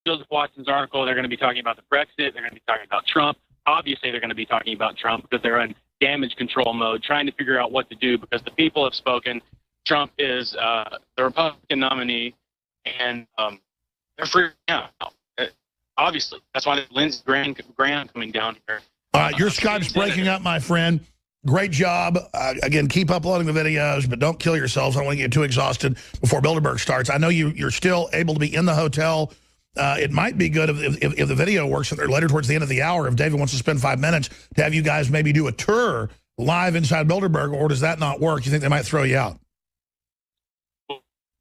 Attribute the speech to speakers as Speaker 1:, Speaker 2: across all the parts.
Speaker 1: Joseph Watson's article, they're going to be talking about the Brexit. They're going to be talking about Trump. Obviously, they're going to be talking about Trump because they're in damage control mode, trying to figure out what to do because the people have spoken. Trump is the Republican nominee, and they're freaking out. Obviously, that's why Lindsey Graham coming down here.
Speaker 2: Your Skype's breaking up, my friend. Great job. Again, keep uploading the videos, but don't kill yourselves. I don't want to get too exhausted before Bilderberg starts. I know you're still able to be in the hotel. It might be good if the video works later towards the end of the hour, if David wants to spend 5 minutes, to have you guys maybe do a tour live inside Bilderberg, or does that not work? You think they might throw you out?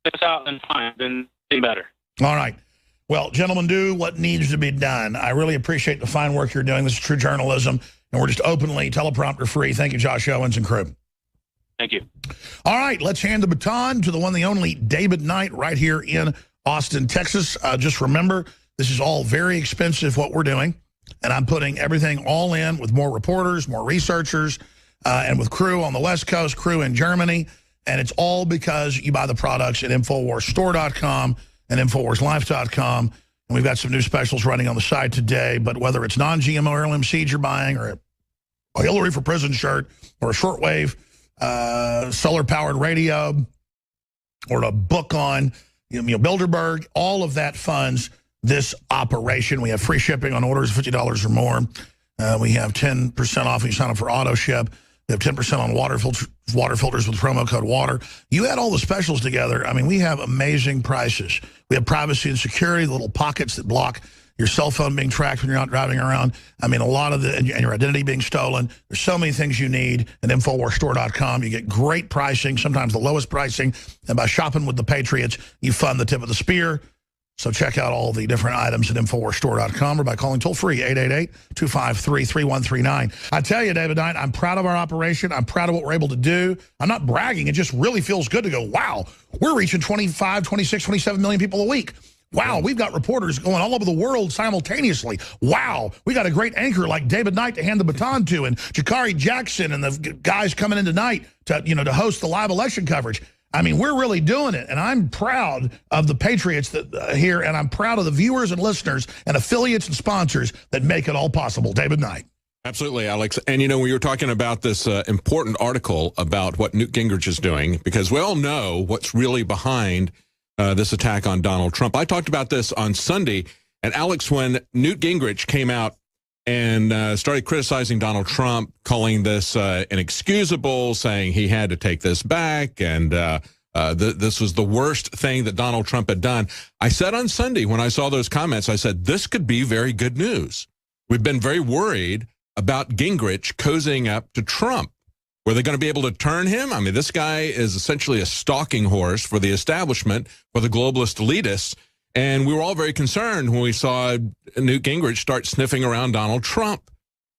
Speaker 1: It's out and fine, then be better.
Speaker 2: All right. Well, gentlemen, do what needs to be done. I really appreciate the fine work you're doing. This is true journalism, and we're just openly teleprompter free. Thank you, Josh Owens and crew.
Speaker 1: Thank you.
Speaker 2: All right, let's hand the baton to the one, the only David Knight right here in Austin, Texas. Just remember, this is all very expensive, what we're doing, and I'm putting everything all in with more reporters, more researchers, and with crew on the West Coast, crew in Germany, and it's all because you buy the products at InfoWarsStore.com and InfoWarsLife.com, and we've got some new specials running on the site today, but whether it's non-GMO heirloom seeds you're buying, or a Hillary for Prison shirt, or a shortwave solar-powered radio, or a book on Bilderberg, all of that funds this operation. We have free shipping on orders of $50 or more. We have 10% off when you sign up for auto ship. We have 10% on water filters with promo code WATER. You add all the specials together, I mean, we have amazing prices. We have privacy and security, the little pockets that block your cell phone being tracked when you're not driving around. I mean, a lot of and your identity being stolen. There's so many things you need at InfoWarsStore.com. You get great pricing, sometimes the lowest pricing. And by shopping with the Patriots, you fund the tip of the spear. So check out all the different items at InfoWarsStore.com or by calling toll-free 888-253-3139. I tell you, David Knight, I'm proud of our operation. I'm proud of what we're able to do. I'm not bragging. It just really feels good to go, wow, we're reaching 25, 26, 27 million people a week. Wow, we've got reporters going all over the world simultaneously. Wow, we got a great anchor like David Knight to hand the baton to, and Jakari Jackson and the guys coming in tonight to, to host the live election coverage. I mean, we're really doing it, and I'm proud of the Patriots that here, and I'm proud of the viewers and listeners and affiliates and sponsors that make it all possible. David Knight.
Speaker 3: Absolutely, Alex. And, we were talking about this important article about what Newt Gingrich is doing, because we all know what's really behind this attack on Donald Trump. I talked about this on Sunday, and Alex, when Newt Gingrich came out and started criticizing Donald Trump, calling this inexcusable, saying he had to take this back, and this was the worst thing that Donald Trump had done. I said on Sunday, when I saw those comments, I said, this could be very good news. We've been very worried about Gingrich cozying up to Trump. Were they going to be able to turn him? I mean, this guy is essentially a stalking horse for the establishment, for the globalist elitists. And we were all very concerned when we saw Newt Gingrich start sniffing around Donald Trump.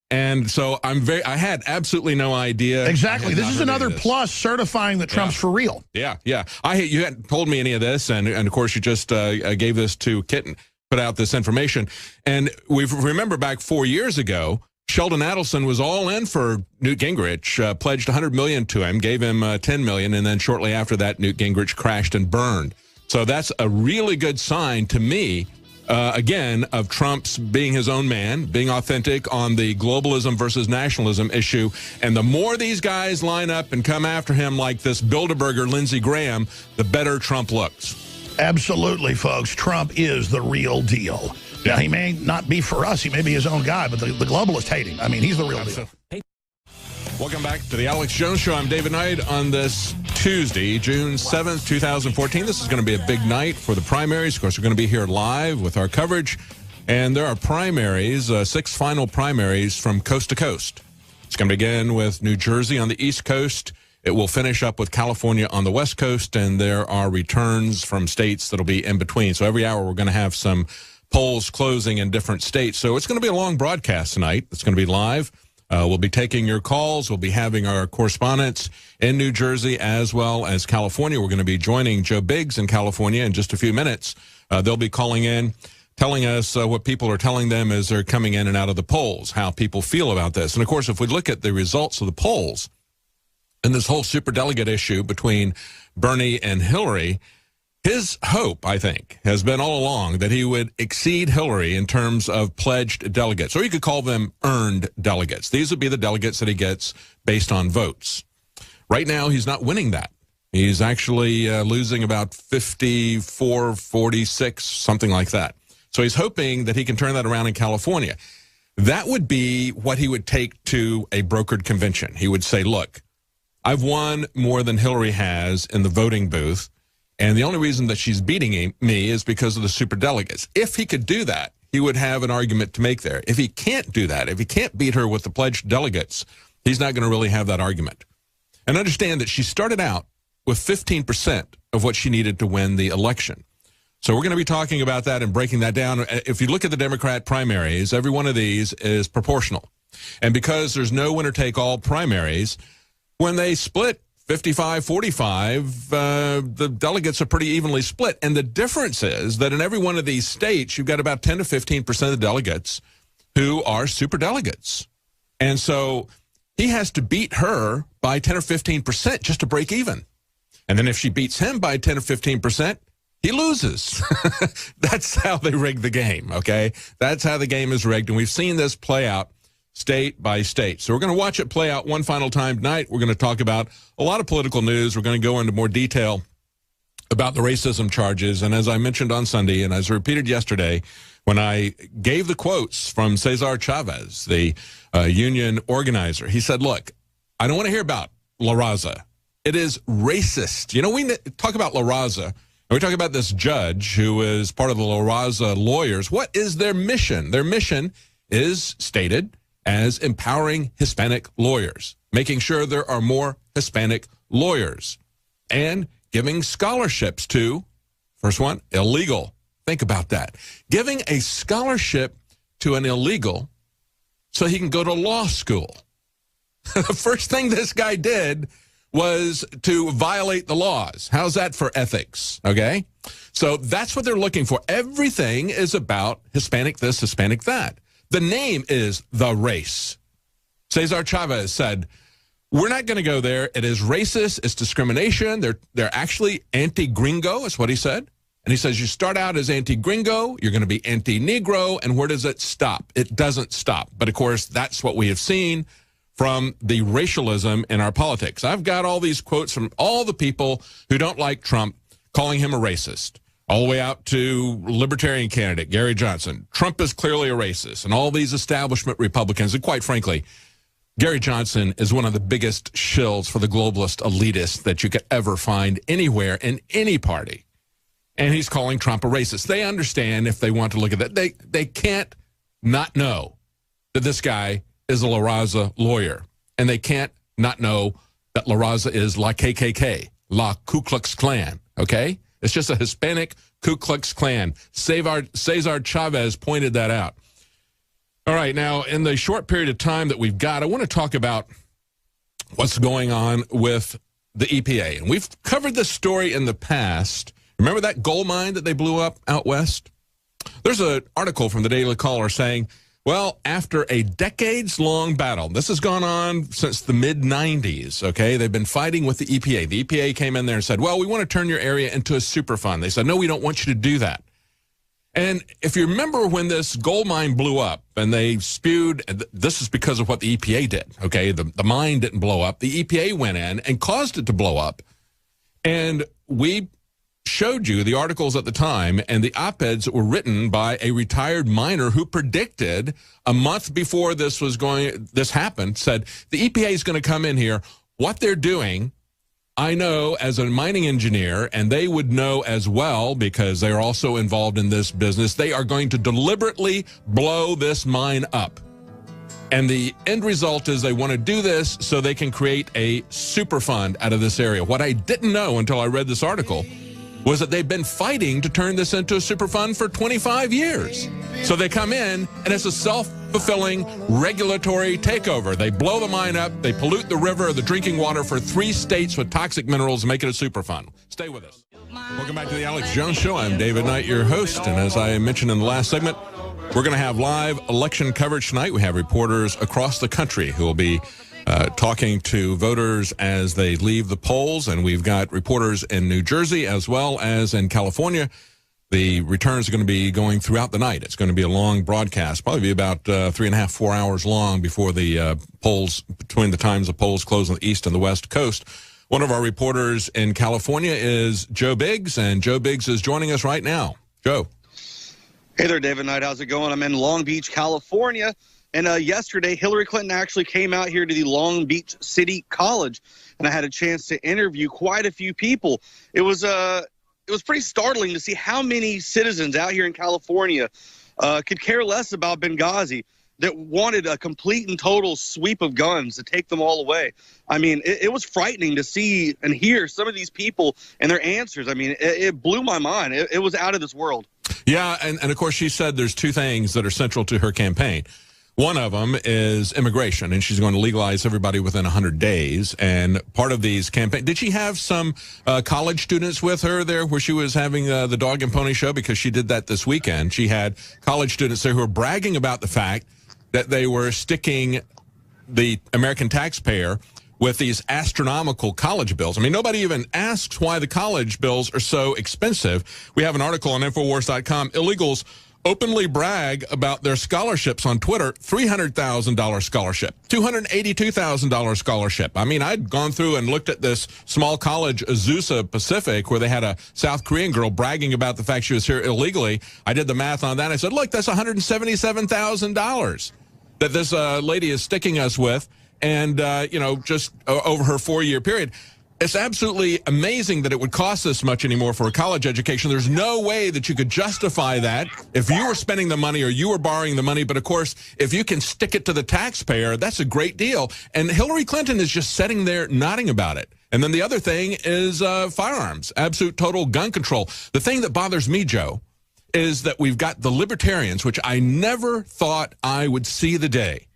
Speaker 3: And so I had absolutely no idea.
Speaker 2: Exactly. This is another plus certifying that Trump's for real.
Speaker 3: Yeah, yeah. You hadn't told me any of this. And of course, you just gave this to Kitten, put out this information. And we remember back 4 years ago, Sheldon Adelson was all in for Newt Gingrich, pledged $100 million to him, gave him $10 million, and then shortly after that, Newt Gingrich crashed and burned. So that's a really good sign to me, again, of Trump's being his own man, being authentic on the globalism versus nationalism issue. And the more these guys line up and come after him like this Bilderberger Lindsey Graham, the better Trump looks.
Speaker 2: Absolutely, folks. Trump is the real deal. Now, he may not be for us. He may be his own guy, but the globalists hate him. I mean, he's the real deal.
Speaker 3: Welcome back to the Alex Jones Show. I'm David Knight on this Tuesday, June 7th, 2014. This is going to be a big night for the primaries. Of course, we're going to be here live with our coverage. And there are primaries, 6 final primaries from coast to coast. It's going to begin with New Jersey on the East Coast. It will finish up with California on the West Coast. And there are returns from states that will be in between. So every hour we're going to have some polls closing in different states. So it's going to be a long broadcast tonight. It's going to be live. We'll be taking your calls. We'll be having our correspondents in New Jersey as well as California. We're going to be joining Joe Biggs in California in just a few minutes. They'll be calling in, telling us what people are telling them as they're coming in and out of the polls, how people feel about this. And, of course, if we look at the results of the polls and this whole superdelegate issue between Bernie and Hillary, His hope, I think, has been all along that he would exceed Hillary in terms of pledged delegates, or you could call them earned delegates. These would be the delegates that he gets based on votes. Right now, he's not winning that. He's actually losing about 54, 46, something like that. So he's hoping that he can turn that around in California. That would be what he would take to a brokered convention. He would say, look, I've won more than Hillary has in the voting booth, and the only reason that she's beating me is because of the superdelegates. If he could do that, he would have an argument to make there. If he can't do that, if he can't beat her with the pledged delegates, he's not going to really have that argument. And understand that she started out with 15% of what she needed to win the election. So we're going to be talking about that and breaking that down. If you look at the Democrat primaries, every one of these is proportional. And because there's no winner-take-all primaries, when they split 55-45, the delegates are pretty evenly split. And the difference is that in every one of these states, you've got about 10 to 15% of the delegates who are superdelegates. And so he has to beat her by 10 or 15% just to break even. And then if she beats him by 10 or 15%, he loses. That's how they rig the game, okay? That's how the game is rigged, and we've seen this play out state by state. So we're going to watch it play out one final time tonight. We're going to talk about a lot of political news. We're going to go into more detail about the racism charges. And as I mentioned on Sunday, and as I repeated yesterday, when I gave the quotes from Cesar Chavez, the union organizer, he said, look, I don't want to hear about La Raza. It is racist. You know, we talk about La Raza, and we talk about this judge who is part of the La Raza lawyers. What is their mission? Their mission is stated as empowering Hispanic lawyers, making sure there are more Hispanic lawyers, and giving scholarships to, first one, illegal. Think about that. Giving a scholarship to an illegal so he can go to law school. The first thing this guy did was to violate the laws. How's that for ethics, okay? So that's what they're looking for. Everything is about Hispanic this, Hispanic that. The name is the race. Cesar Chavez said, we're not going to go there. It is racist. It's discrimination. They're actually anti-gringo, is what he said. And he says you start out as anti-gringo, you're going to be anti-Negro, and where does it stop? It doesn't stop. But, of course, that's what we have seen from the racialism in our politics. I've got all these quotes from all the people who don't like Trump calling him a racist, all the way out to Libertarian candidate Gary Johnson. Trump is clearly a racist, and all these establishment Republicans, and quite frankly, Gary Johnson is one of the biggest shills for the globalist elitists that you could ever find anywhere in any party. And he's calling Trump a racist. They understand if they want to look at that. They can't not know that this guy is a La Raza lawyer. And they can't not know that La Raza is La KKK, La Ku Klux Klan, okay? It's just a Hispanic Ku Klux Klan. Cesar Chavez pointed that out. All right, now, in the short period of time that we've got, I want to talk about what's going on with the EPA. And we've covered this story in the past. Remember that gold mine that they blew up out west? There's an article from the Daily Caller saying, well, after a decades-long battle, this has gone on since the mid-'90s, okay? They've been fighting with the EPA. The EPA came in there and said, well, we want to turn your area into a Superfund. They said, no, we don't want you to do that. And if you remember when this gold mine blew up and they spewed, this is because of what the EPA did, okay? The mine didn't blow up. The EPA went in and caused it to blow up. And we showed you the articles at the time and the op-eds that were written by a retired miner who predicted a month before this happened, said the EPA is going to come in here. What they're doing, I know as a mining engineer, and they would know as well because they are also involved in this business, they are going to deliberately blow this mine up. And the end result is they want to do this so they can create a Superfund out of this area. What I didn't know until I read this article was that they've been fighting to turn this into a Superfund for 25 years. So they come in, and it's a self-fulfilling regulatory takeover. They blow the mine up, they pollute the river or the drinking water for 3 states with toxic minerals and make it a Superfund. Stay with us. Welcome back to the Alex Jones Show. I'm David Knight, your host, and as I mentioned in the last segment, we're going to have live election coverage tonight. We have reporters across the country who will be talking to voters as they leave the polls. And we've got reporters in New Jersey as well as in California. The returns are going to be going throughout the night. It's going to be a long broadcast, probably be about 3.5, 4 hours long before the polls, between the times the polls close on the east and the west coast. One of our reporters in California is Joe Biggs, and Joe Biggs is joining us right now. Joe.
Speaker 4: Hey there, David Knight. How's it going? I'm in Long Beach, California. And yesterday, Hillary Clinton actually came out here to the Long Beach City College, and I had a chance to interview quite a few people. It was pretty startling to see how many citizens out here in California could care less about Benghazi, that wanted a complete and total sweep of guns to take them all away. I mean, it was frightening to see and hear some of these people and their answers. I mean, it blew my mind. It was out of this world.
Speaker 3: Yeah, and of course, she said there's two things that are central to her campaign. One of them is immigration, and she's going to legalize everybody within 100 days. And part of these campaign, did she have some college students with her there where she was having the dog and pony show? Because she did that this weekend. She had college students there who were bragging about the fact that they were sticking the American taxpayer with these astronomical college bills. I mean, nobody even asks why the college bills are so expensive. We have an article on Infowars.com. Illegals openly brag about their scholarships on Twitter. $300,000 scholarship, $282,000 scholarship. I mean, I'd gone through and looked at this small college, Azusa Pacific, where they had a South Korean girl bragging about the fact she was here illegally. I did the math on that. I said, look, that's $177,000 that this lady is sticking us with. And, just over her 4-year period. It's absolutely amazing that it would cost this much anymore for a college education. There's no way that you could justify that if you were spending the money or you were borrowing the money. But, of course, if you can stick it to the taxpayer, that's a great deal. And Hillary Clinton is just sitting there nodding about it. And then the other thing is firearms, absolute total gun control. The thing that bothers me, Joe, is that we've got the libertarians, which I never thought I would see the day,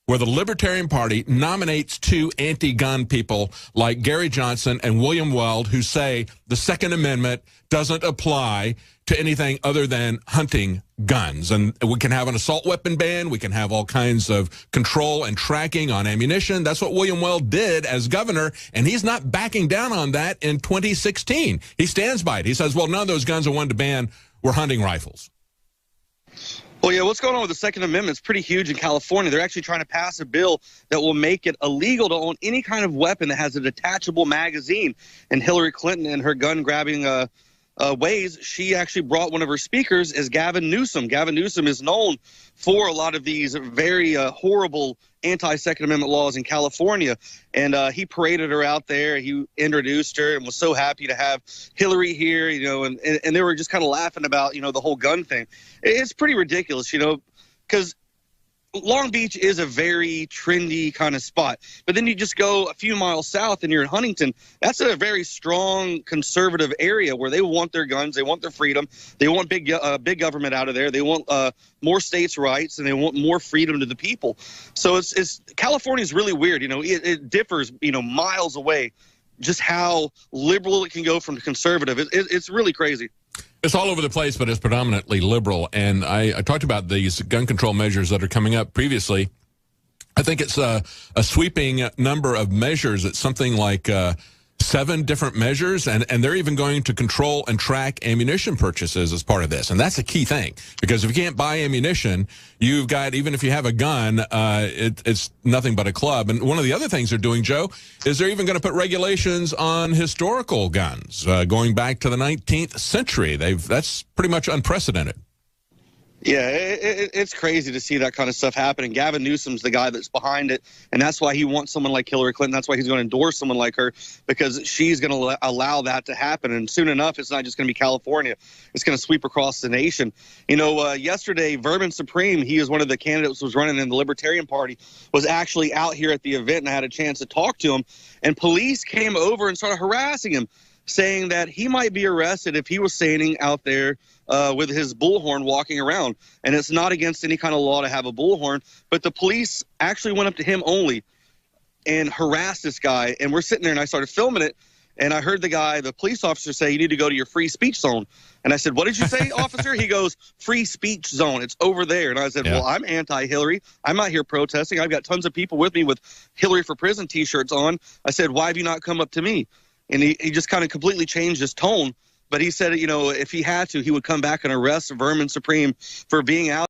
Speaker 3: where the Libertarian Party nominates two anti-gun people like Gary Johnson and William Weld, who say the Second Amendment doesn't apply to anything other than hunting guns. And we can have an assault weapon ban. We can have all kinds of control and tracking on ammunition. That's what William Weld did as governor, and he's not backing down on that in 2016. He stands by it. He says, well, none of those guns are one to ban. We're hunting rifles.
Speaker 4: Well, yeah, what's going on with the Second Amendment is pretty huge in California. They're actually trying to pass a bill that will make it illegal to own any kind of weapon that has a detachable magazine. And Hillary Clinton, in her gun-grabbing ways, she actually brought one of her speakers as Gavin Newsom. Gavin Newsom is known for a lot of these very horrible anti-Second Amendment laws in California. And he paraded her out there. He introduced her and was so happy to have Hillary here, and they were just kind of laughing about, the whole gun thing. It's pretty ridiculous, because Long Beach is a very trendy kind of spot. But then you just go a few miles south and you're in Huntington. That's a very strong conservative area where they want their guns. They want their freedom. They want big government out of there. They want more states' rights, and they want more freedom to the people. So California is really weird. It differs, miles away, just how liberal it can go from conservative. It's really crazy.
Speaker 3: It's all over the place, but it's predominantly liberal. And I talked about these gun control measures that are coming up previously. I think it's a sweeping number of measures. It's something like 7 different measures, and they're even going to control and track ammunition purchases as part of this. And that's a key thing, because if you can't buy ammunition, you've got, even if you have a gun, it's nothing but a club. And one of the other things they're doing, Joe, is they're even going to put regulations on historical guns going back to the 19th century. That's pretty much unprecedented.
Speaker 4: Yeah, it's crazy to see that kind of stuff happening. Gavin Newsom's the guy that's behind it, and that's why he wants someone like Hillary Clinton. That's why he's going to endorse someone like her, because she's going to allow that to happen. And soon enough, it's not just going to be California. It's going to sweep across the nation. Yesterday, Vermin Supreme, he is one of the candidates who was running in the Libertarian Party, was actually out here at the event, and I had a chance to talk to him. And police came over and started harassing him, saying that he might be arrested if he was standing out there with his bullhorn walking around. And it's not against any kind of law to have a bullhorn, but the police actually went up to him only and harassed this guy. And we're sitting there, and I started filming it, And I heard the police officer say, you need to go to your free speech zone. And I said, what did you say, officer? He goes, free speech zone. It's over there. And I said, well, I'm anti-Hillary. I'm out here protesting. I've got tons of people with me with Hillary for Prison T-shirts on. I said, why have you not come up to me? And he just kind of completely changed his tone. But he said, if he had to, he would come back and arrest Vermin Supreme for being out.